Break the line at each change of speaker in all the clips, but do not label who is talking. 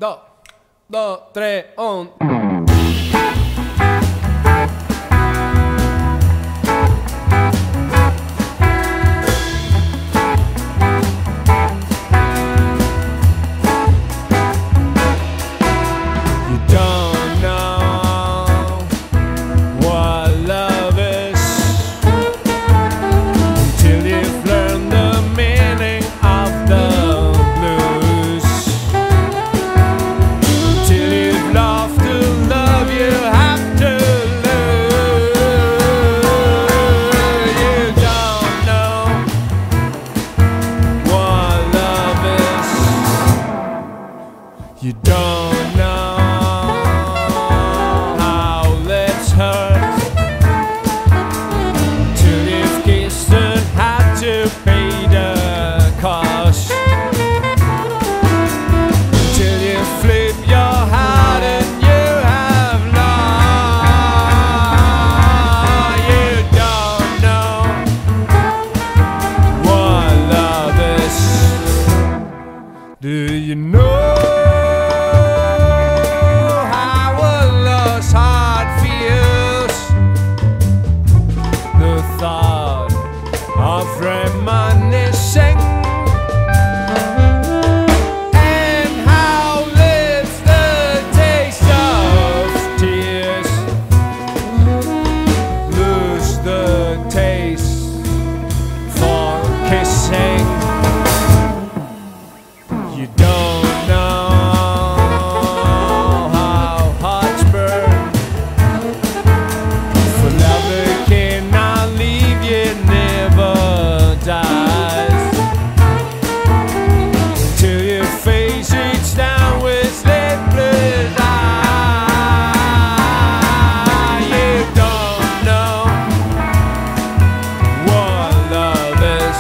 2, 2, 3, 1. You don't know how lips hurt till you've kissed and had to pay the cost, till you flip your heart and you have lost. You don't know what love is. Do you know of reminiscing, and how lives the taste of tears, lose the taste for kissing. You don't know how hearts burn for love that cannot leave you. Dies till your face reaches down with sleepless eyes. You don't know what love is.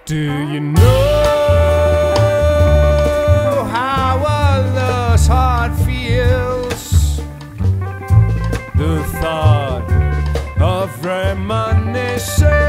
Do you know how a lost heart feels? The thought of reminiscing.